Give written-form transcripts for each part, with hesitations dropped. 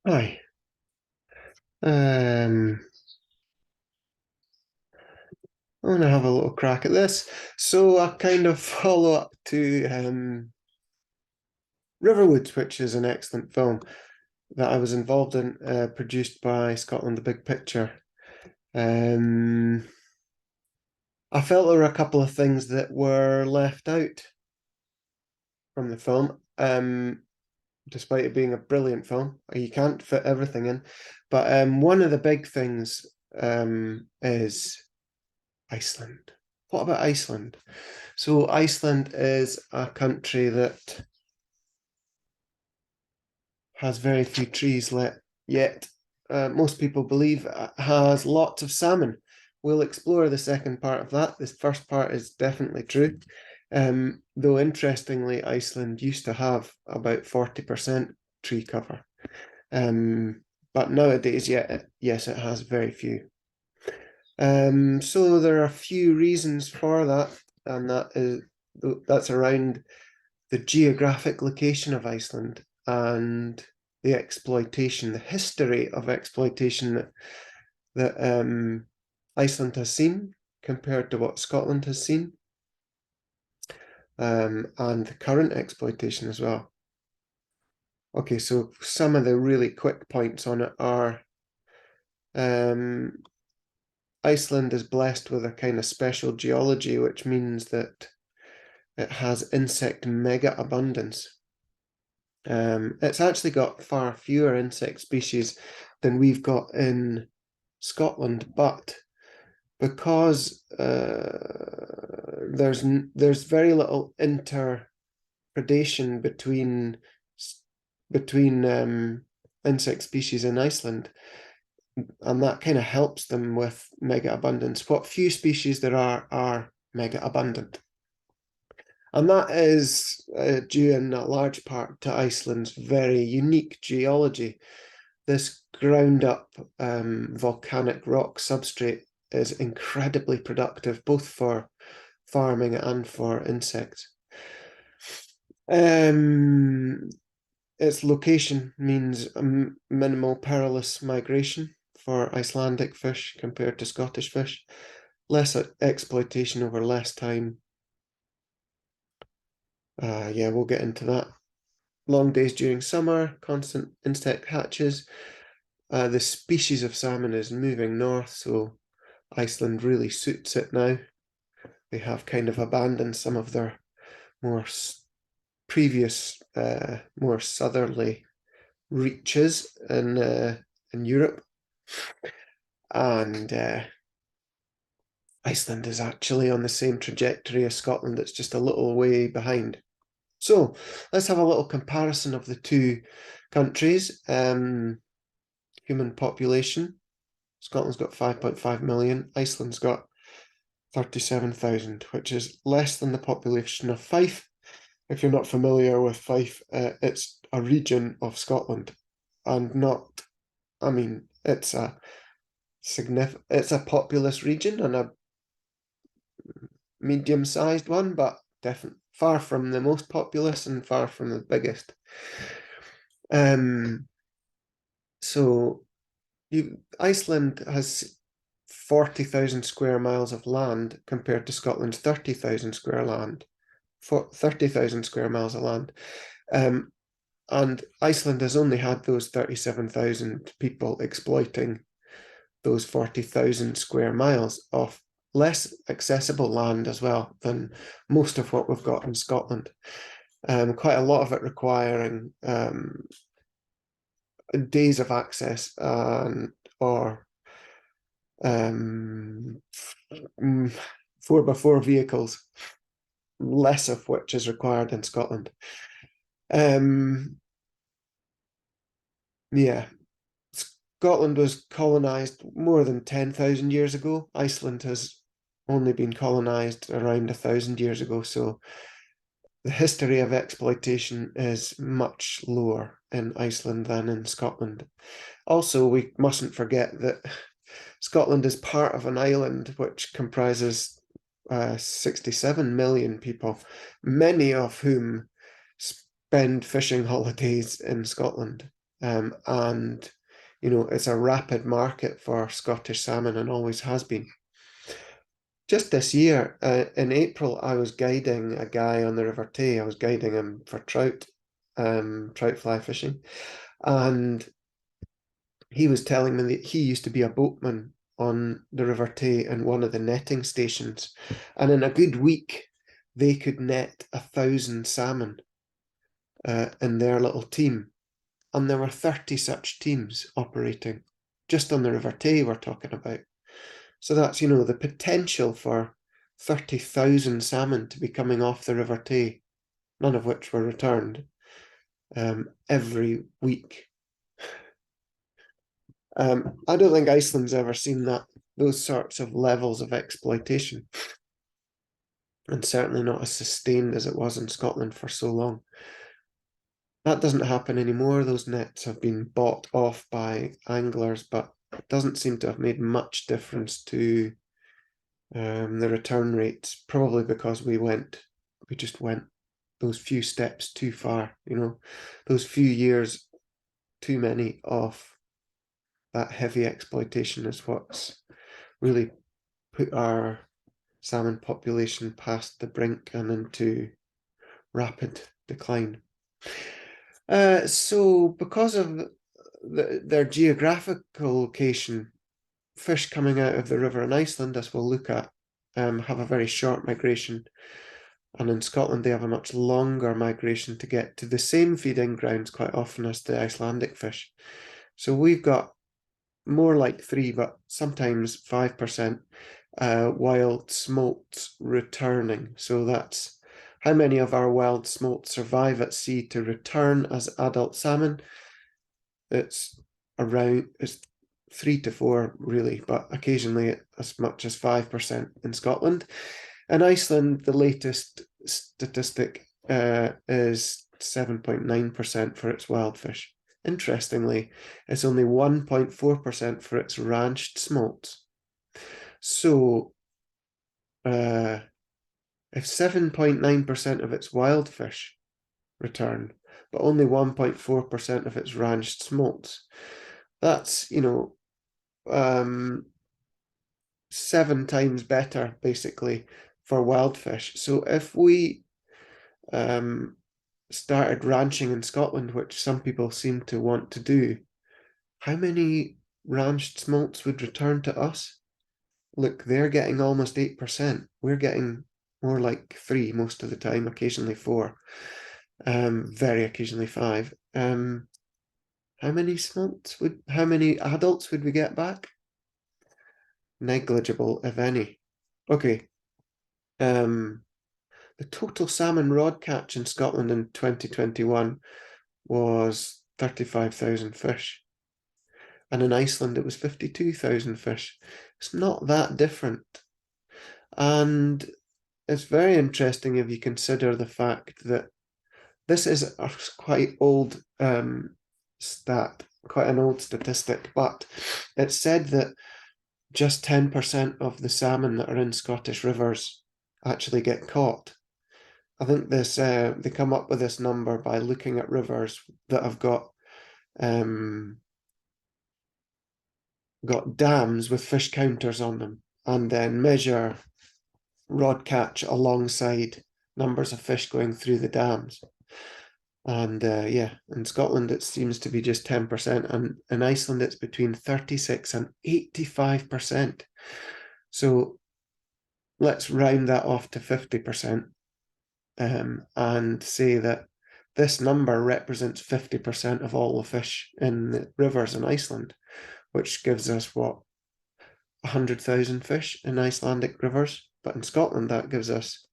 Hi. I want to have a little crack at this. So I kind of follow up to Riverwoods, which is an excellent film that I was involved in, produced by Scotland, the Big Picture. Um, I felt there were a couple of things that were left out from the film, despite it being a brilliant film. You can't fit everything in. But one of the big things is Iceland. What about Iceland? So Iceland is a country that has very few trees yet. Most people believe it has lots of salmon. We'll explore the second part of that. This first part is definitely true. Though interestingly, Iceland used to have about 40% tree cover. But nowadays, yes, it has very few. So there are a few reasons for that, and that's around the geographic location of Iceland and the exploitation, the history of exploitation that Iceland has seen compared to what Scotland has seen, and the current exploitation as well. Okay, so some of the really quick points on it are um, Iceland is blessed with a kind of special geology, which means that it has insect mega abundance. It's actually got far fewer insect species than we've got in Scotland, but because there's very little interpredation between insect species in Iceland, and that kind of helps them with mega abundance. What few species there are mega abundant. And that is due in a large part to Iceland's very unique geology. This ground up volcanic rock substrate is incredibly productive, both for farming and for insects. Its location means minimal perilous migration for Icelandic fish compared to Scottish fish, less exploitation over less time. Yeah, we'll get into that. Long days during summer, constant insect hatches. The species of salmon is moving north, so Iceland really suits it now. They have kind of abandoned some of their more previous, more southerly reaches in Europe, and Iceland is actually on the same trajectory as Scotland. It's just a little way behind. So let's have a little comparison of the two countries. Human population. Scotland's got 5.5 million. Iceland's got 37,000, which is less than the population of Fife. If you're not familiar with Fife, it's a region of Scotland, and not, I mean, it's a populous region and a medium-sized one, but definitely far from the most populous and far from the biggest. So Iceland has 40,000 square miles of land compared to Scotland's 30,000 square land, 30,000 square miles of land. And Iceland has only had those 37,000 people exploiting those 40,000 square miles of less accessible land as well than most of what we've got in Scotland. Quite a lot of it requiring days of access or 4x4 vehicles, less of which is required in Scotland. Yeah, Scotland was colonized more than 10,000 years ago. Iceland has only been colonized around 1,000 years ago, so the history of exploitation is much lower in Iceland than in Scotland. Also, we mustn't forget that Scotland is part of an island which comprises 67 million people, many of whom spend fishing holidays in Scotland. and it's a rapid market for Scottish salmon and always has been. Just this year, in April, I was guiding a guy on the River Tay. I was guiding him for trout fly fishing, and he was telling me that he used to be a boatman on the River Tay in one of the netting stations, and in a good week, they could net 1,000 salmon in their little team. And there were 30 such teams operating just on the River Tay we're talking about. So that's, the potential for 30,000 salmon to be coming off the River Tay, none of which were returned, every week. I don't think Iceland's ever seen those sorts of levels of exploitation, and certainly not as sustained as it was in Scotland for so long. That doesn't happen anymore. Those nets have been bought off by anglers, but it doesn't seem to have made much difference to the return rates, probably because we just went those few steps too far, those few years too many of that heavy exploitation is what's really put our salmon population past the brink and into rapid decline. So because of their geographical location, fish coming out of the river in Iceland, as we'll look at, have a very short migration. And in Scotland, they have a much longer migration to get to the same feeding grounds quite often as the Icelandic fish. So we've got more like 3, but sometimes 5% wild smolts returning. So that's how many of our wild smolts survive at sea to return as adult salmon. It's 3 to 4 really, but occasionally as much as 5% in Scotland. In Iceland, the latest statistic is 7.9% for its wild fish. Interestingly, it's only 1.4% for its ranched smolts. So if 7.9% of its wild fish return, but only 1.4% of its ranched smolts, that's, 7 times better, basically, for wild fish. So if we started ranching in Scotland, which some people seem to want to do, how many ranched smolts would return to us? Look, they're getting almost 8%. We're getting more like 3 most of the time, occasionally 4, very occasionally 5. How many adults would we get back? Negligible, if any. Okay. The total salmon rod catch in Scotland in 2021 was 35,000 fish. And in Iceland, it was 52,000 fish. It's not that different. And it's very interesting if you consider the fact that this is a quite old stat, quite an old statistic, but it's said that just 10% of the salmon that are in Scottish rivers actually get caught. I think they come up with this number by looking at rivers that have got dams with fish counters on them, and then measure rod catch alongside numbers of fish going through the dams. And yeah, in Scotland it seems to be just 10%, and in Iceland it's between 36 and 85%. So let's round that off to 50%, and say that this number represents 50% of all the fish in the rivers in Iceland, which gives us what, 100,000 fish in Icelandic rivers, but in Scotland that gives us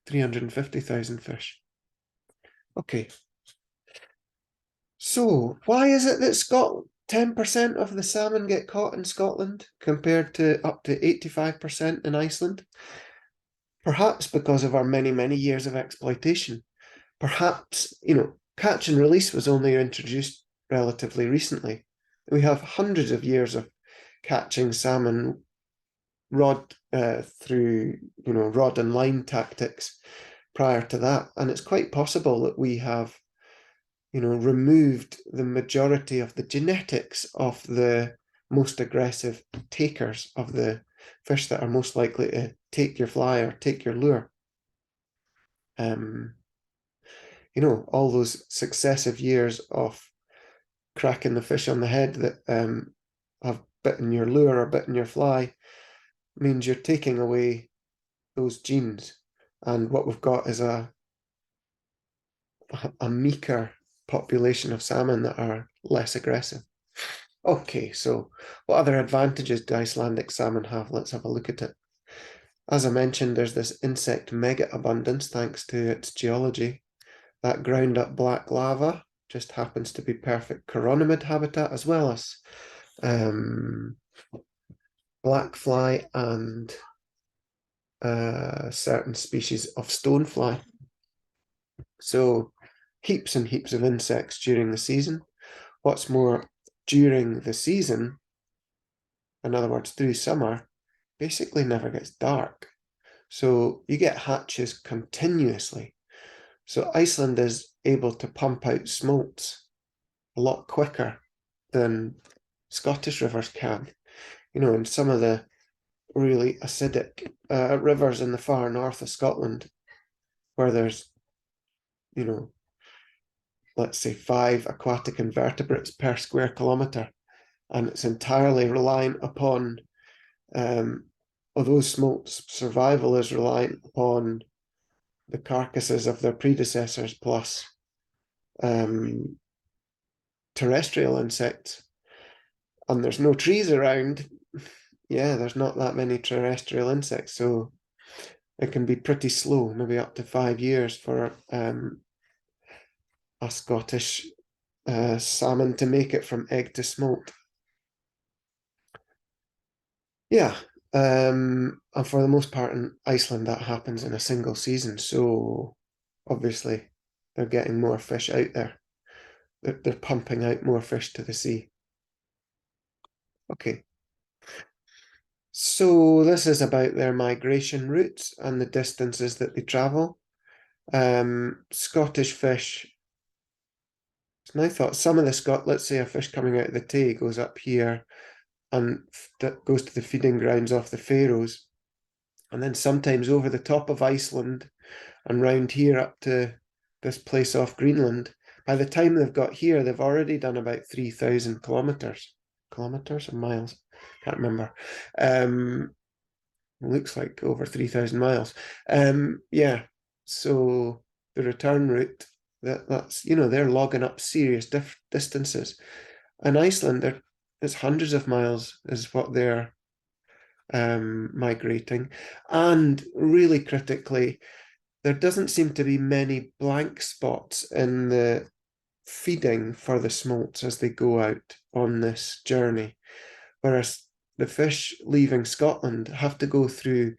350,000 fish. Okay. So why is it that 10% of the salmon get caught in Scotland compared to up to 85% in Iceland? Perhaps because of our many, many years of exploitation. Perhaps, catch and release was only introduced relatively recently. We have hundreds of years of catching salmon through, rod and line tactics prior to that. And it's quite possible that we have removed the majority of the genetics of the most aggressive takers of the fish that are most likely to take your fly or take your lure. All those successive years of cracking the fish on the head that have bitten your lure or bitten your fly means you're taking away those genes. And what we've got is a meeker population of salmon that are less aggressive. Okay, so what other advantages do Icelandic salmon have? Let's have a look at it. As I mentioned, there's this insect mega abundance thanks to its geology. That ground up black lava just happens to be perfect chironomid habitat, as well as black fly and certain species of stonefly. So heaps and heaps of insects during the season. What's more, during the season, in other words, through summer, basically never gets dark. So you get hatches continuously. So Iceland is able to pump out smolts a lot quicker than Scottish rivers can. In some of the really acidic rivers in the far north of Scotland, where there's, let's say 5 aquatic invertebrates per square kilometre, and it's entirely reliant upon, although smolt's survival is reliant upon the carcasses of their predecessors plus terrestrial insects, and there's no trees around. Yeah, there's not that many terrestrial insects, so it can be pretty slow, maybe up to 5 years for a Scottish salmon to make it from egg to smolt. Yeah, and for the most part in Iceland that happens in a single season, so obviously they're getting more fish out there. They're pumping out more fish to the sea. Okay, so this is about their migration routes and the distances that they travel. Scottish fish, it's my thought, some of the let's say a fish coming out of the Tay goes up here and goes to the feeding grounds off the Faroes, and then sometimes over the top of Iceland and round here up to this place off Greenland. By the time they've got here, they've already done about 3,000 kilometers. Kilometers or miles? Can't remember. Looks like over 3,000 miles. Yeah, so the return route, that's, they're logging up serious distances. And Iceland, it's hundreds of miles is what they're migrating. And really critically, there doesn't seem to be many blank spots in the feeding for the smolts as they go out on this journey. Whereas the fish leaving Scotland have to go through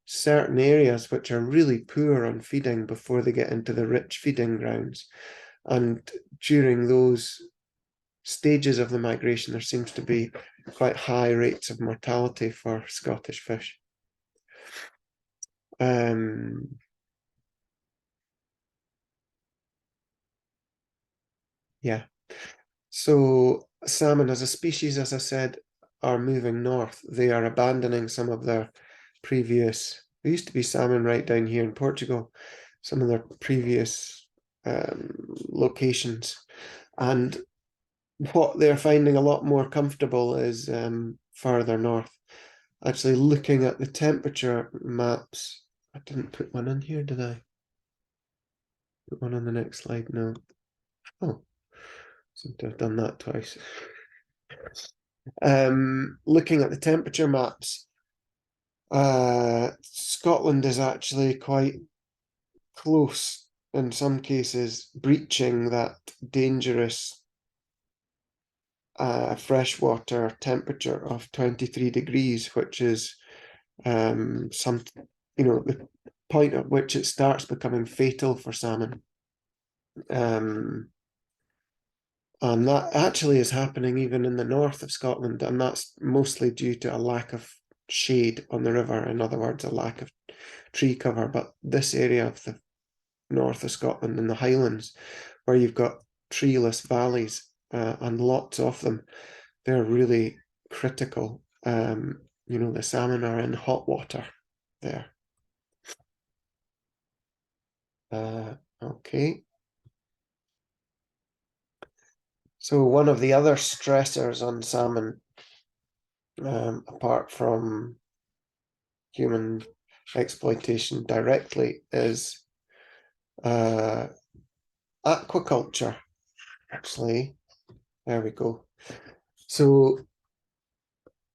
certain areas which are really poor on feeding before they get into the rich feeding grounds. And during those stages of the migration, there seems to be quite high rates of mortality for Scottish fish. Yeah. So salmon as a species, as I said, are moving north. They are abandoning some of their previous, there used to be salmon right down here in Portugal, some of their previous locations. And what they're finding a lot more comfortable is further north. Actually, looking at the temperature maps, I didn't put one in here, did I? Put one on the next slide, no. Oh, seem to have done that twice. Looking at the temperature maps, Scotland is actually quite close, in some cases, breaching that dangerous freshwater temperature of 23 degrees, which is the point at which it starts becoming fatal for salmon. And that actually is happening even in the north of Scotland, and that's mostly due to a lack of shade on the river, in other words, a lack of tree cover. But this area of the north of Scotland and the Highlands, where you've got treeless valleys, and lots of them. They're really critical. The salmon are in hot water there. Okay. So one of the other stressors on salmon, apart from human exploitation directly, is aquaculture. Actually, there we go. So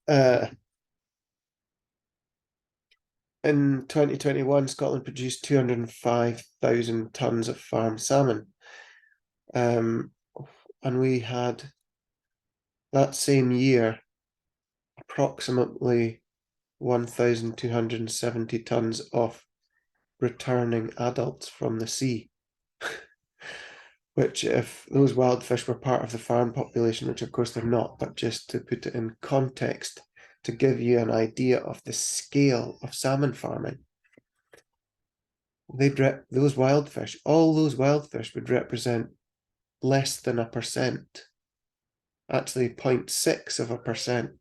in 2021, Scotland produced 205,000 tonnes of farmed salmon. And we had, that same year, approximately 1,270 tonnes of returning adults from the sea. Which, if those wild fish were part of the farm population, which of course they're not, but just to put it in context, to give you an idea of the scale of salmon farming, those wild fish, all those wild fish would represent less than 1%, actually 0.6%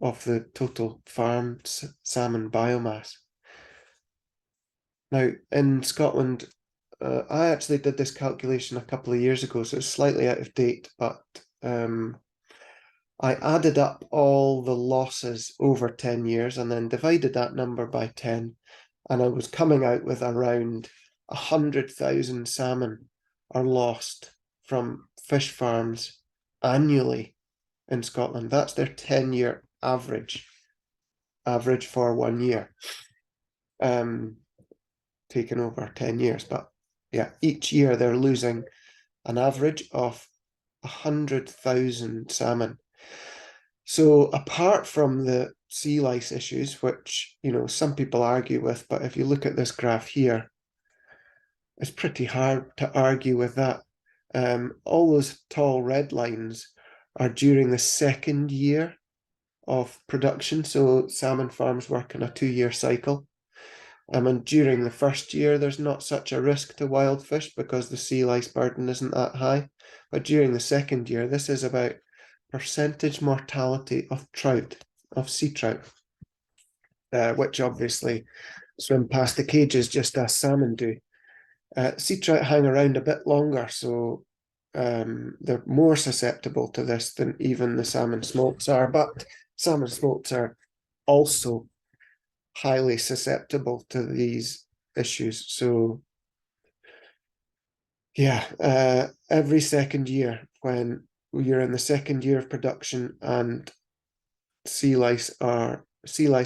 of the total farmed salmon biomass. Now, in Scotland, I actually did this calculation a couple of years ago, so it's slightly out of date, but I added up all the losses over 10 years and then divided that number by 10, and I was coming out with around 100,000 salmon are lost from fish farms annually in Scotland. That's their 10-year average for 1 year, taken over 10 years. But yeah, each year they're losing an average of 100,000 salmon. So apart from the sea lice issues, which, some people argue with, but if you look at this graph here, it's pretty hard to argue with that. All those tall red lines are during the second year of production. So salmon farms work in a 2-year cycle. And during the first year, there's not such a risk to wild fish because the sea lice burden isn't that high. But during the second year, this is about percentage mortality of trout, of sea trout, which obviously swim past the cages just as salmon do. Sea trout hang around a bit longer, so they're more susceptible to this than even the salmon smolts are, but salmon smolts are also highly susceptible to these issues. So yeah, every second year, when you're in the second year of production and sea lice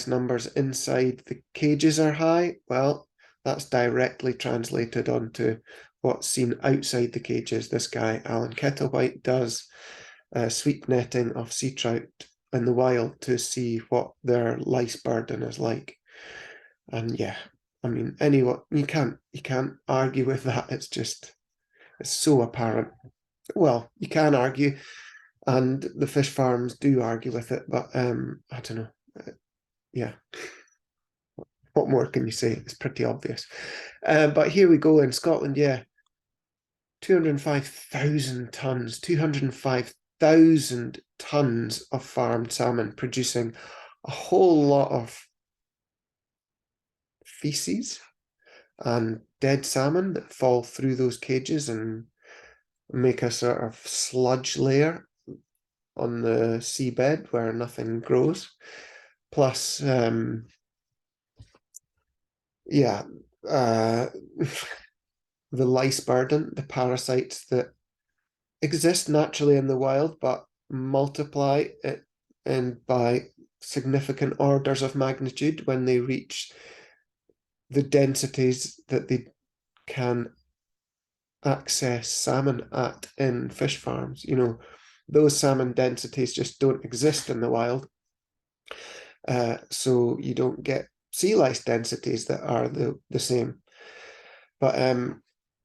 numbers inside the cages are high, well, that's directly translated onto what's seen outside the cages. This guy, Alan Kettlewhite, does sweep netting of sea trout in the wild to see what their lice burden is like. And yeah, I mean, you can't argue with that. It's so apparent. Well, you can argue, and the fish farms do argue with it, but I don't know. Yeah, what more can you say? It's pretty obvious. But here we go in Scotland, yeah. 205,000 tonnes, 205,000 tonnes of farmed salmon, producing a whole lot of feces and dead salmon that fall through those cages and make a sort of sludge layer on the seabed where nothing grows. Plus, yeah, the lice burden, the parasites that exist naturally in the wild, but multiply it and by significant orders of magnitude when they reach the densities that they can access salmon at in fish farms. Those salmon densities just don't exist in the wild. So you don't get sea lice densities that are the same. But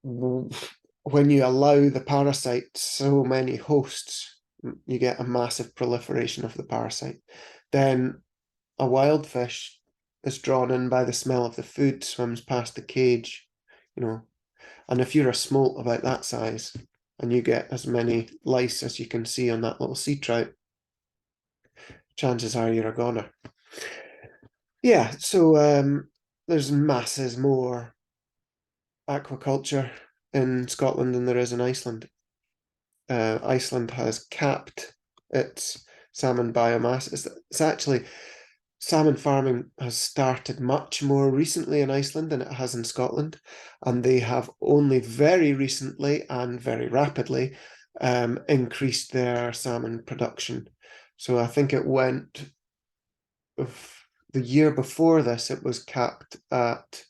when you allow the parasite so many hosts, you get a massive proliferation of the parasite. Then a wild fish is drawn in by the smell of the food, swims past the cage, and if you're a smolt about that size, and you get as many lice as you can see on that little sea trout, chances are you're a goner. Yeah, so there's masses more aquaculture in Scotland than there is in Iceland. Iceland has capped its salmon biomass. It's actually, salmon farming has started much more recently in Iceland than it has in Scotland, and they have only very recently and very rapidly increased their salmon production. So I think it went, the year before this, it was capped at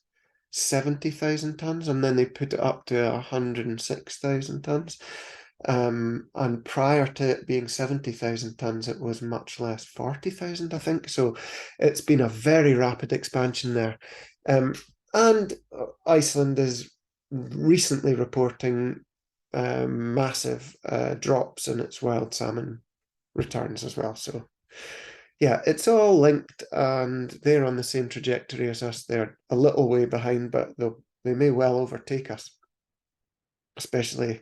70,000 tons, and then they put it up to 106,000 tons. And prior to it being 70,000 tons, it was much less, 40,000, I think. So it's been a very rapid expansion there. And Iceland is recently reporting massive drops in its wild salmon returns as well. So yeah, it's all linked, and they're on the same trajectory as us. They're a little way behind, but they may well overtake us. Especially,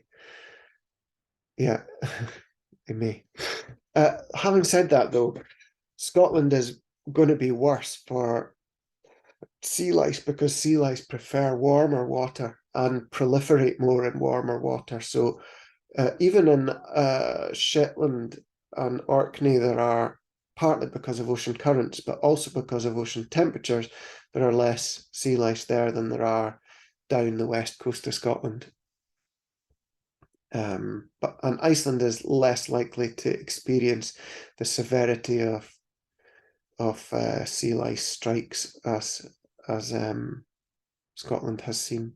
yeah, they may. Having said that, though, Scotland is going to be worse for sea lice because sea lice prefer warmer water and proliferate more in warmer water. So even in Shetland and Orkney, there are, partly because of ocean currents, but also because of ocean temperatures, there are less sea lice there than there are down the west coast of Scotland. And Iceland is less likely to experience the severity of sea lice strikes as Scotland has seen.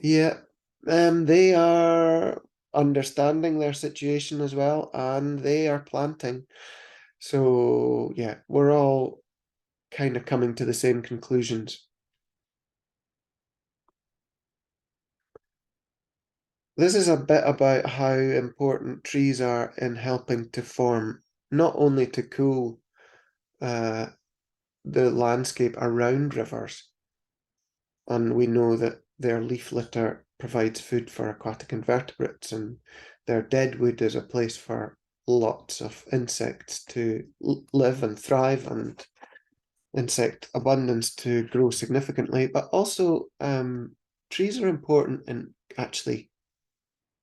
Yeah, they are understanding their situation as well, and they are planting. So yeah, we're all kind of coming to the same conclusions. This is a bit about how important trees are in helping to form, not only to cool the landscape around rivers, and we know that their leaf litter provides food for aquatic invertebrates, and their deadwood is a place for lots of insects to live and thrive, and insect abundance to grow significantly. But also, trees are important in actually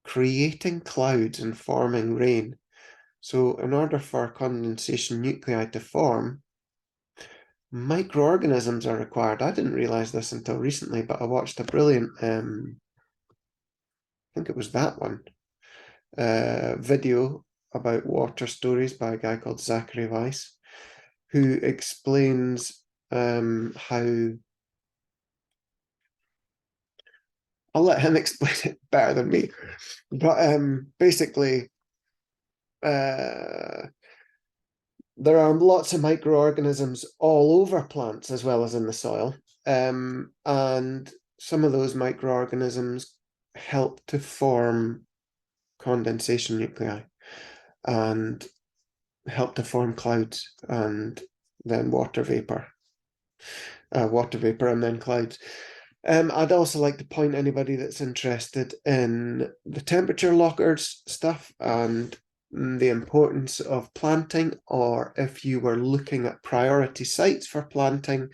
creating clouds and forming rain. So in order for condensation nuclei to form, microorganisms are required. I didn't realize this until recently, but I watched a brilliant, I think it was that one, video about water stories by a guy called Zachary Weiss, who explains how, I'll let him explain it better than me, but basically there are lots of microorganisms all over plants as well as in the soil, and some of those microorganisms help to form condensation nuclei and help to form clouds and then water vapor and then clouds. I'd also like to point anybody that's interested in the temperature lockers stuff and the importance of planting, or if you were looking at priority sites for planting,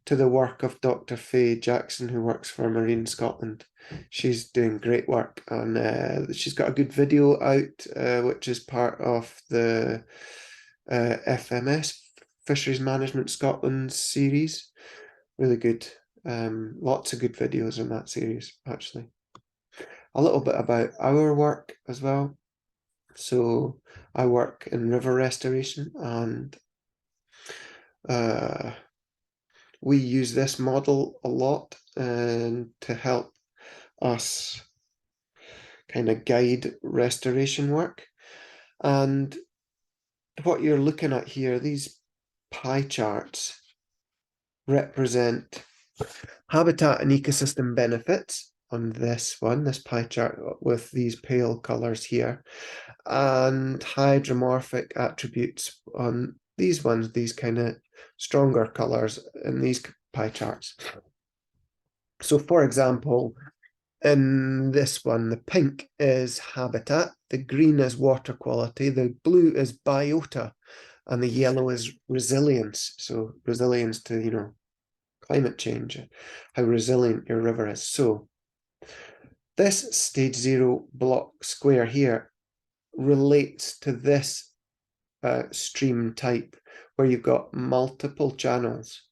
to the work of Dr. Faye Jackson, who works for Marine Scotland. She's doing great work, and she's got a good video out, which is part of the FMS, Fisheries Management Scotland series. Really good. Lots of good videos in that series, actually. A little bit about our work as well. So I work in river restoration, and we use this model a lot to help us kind of guide restoration work. And what you're looking at here, these pie charts represent habitat and ecosystem benefits on this one, this pie chart with these pale colors here, and hydromorphic attributes on these ones, these kind of stronger colors in these pie charts. So for example, in this one, the pink is habitat, the green is water quality, the blue is biota, and the yellow is resilience. So resilience to, climate change, how resilient your river is. So this stage 0 block square here relates to this stream type where you've got multiple channels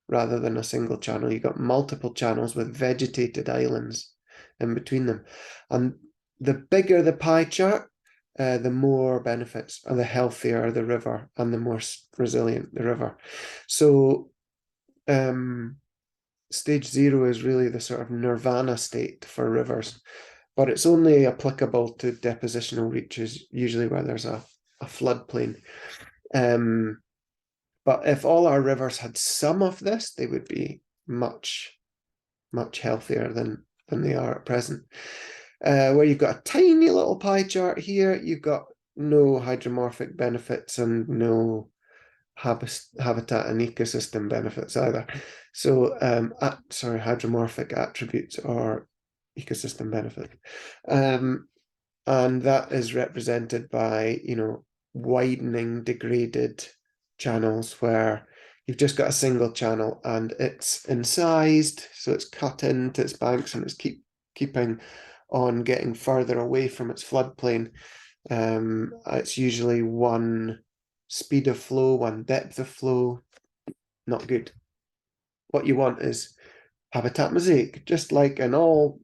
rather than a single channel. You've got multiple channels with vegetated islands in between them. And the bigger the pie chart, the more benefits, and the healthier the river, and the more resilient the river. So stage 0 is really the sort of nirvana state for rivers, but it's only applicable to depositional reaches, usually where there's a floodplain. But if all our rivers had some of this, they would be much, much healthier than they are at present. Where you've got a tiny little pie chart here, you've got no hydromorphic benefits and no habitat and ecosystem benefits either. So, hydromorphic attributes or ecosystem benefit. And that is represented by, widening degraded channels where you've just got a single channel and it's incised, so it's cut into its banks and it's keeping on getting further away from its floodplain. It's usually one speed of flow, one depth of flow. Not good. What you want is habitat mosaic, just like in all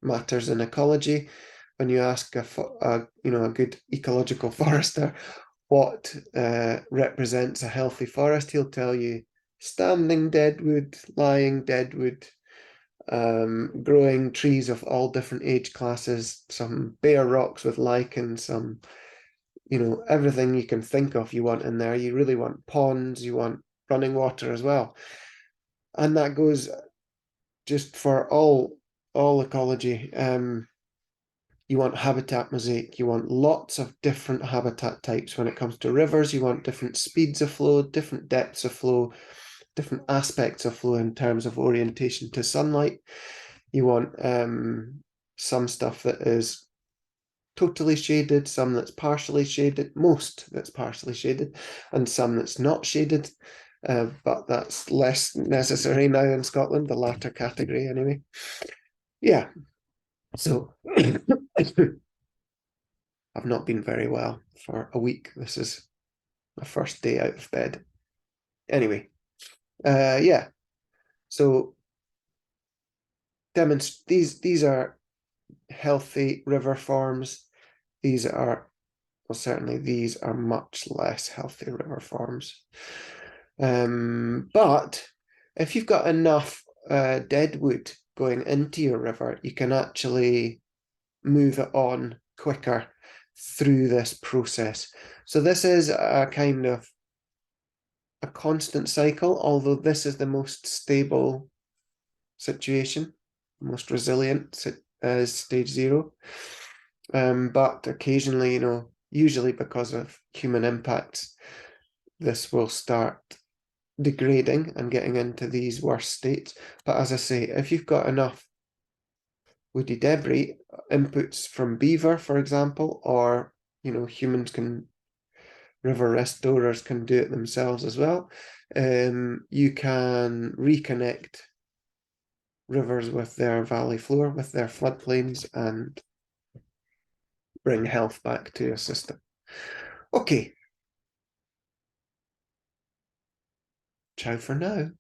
matters in ecology. When you ask a good ecological forester what represents a healthy forest, he'll tell you standing deadwood, lying deadwood, growing trees of all different age classes, some bare rocks with lichen, some, everything you can think of you want in there. You really want ponds, you want running water as well. And that goes just for all ecology. You want habitat mosaic. You want lots of different habitat types. When it comes to rivers, you want different speeds of flow, different depths of flow, different aspects of flow in terms of orientation to sunlight. You want some stuff that is totally shaded, some that's partially shaded, most that's partially shaded, and some that's not shaded. But that's less necessary now in Scotland, the latter category anyway. Yeah, so I've not been very well for a week. This is my first day out of bed. Anyway, yeah, so these are healthy river forms. These are, well, certainly these are much less healthy river forms. But if you've got enough deadwood going into your river, you can actually move it on quicker through this process. So this is a kind of a constant cycle, although this is the most stable situation, most resilient as stage 0. But occasionally, usually because of human impacts, this will start degrading and getting into these worse states. But as I say, if you've got enough woody debris, inputs from beaver, for example, or humans can, river restorers can do it themselves as well. You can reconnect rivers with their valley floor, with their floodplains, and bring health back to a system. Okay. Ciao for now.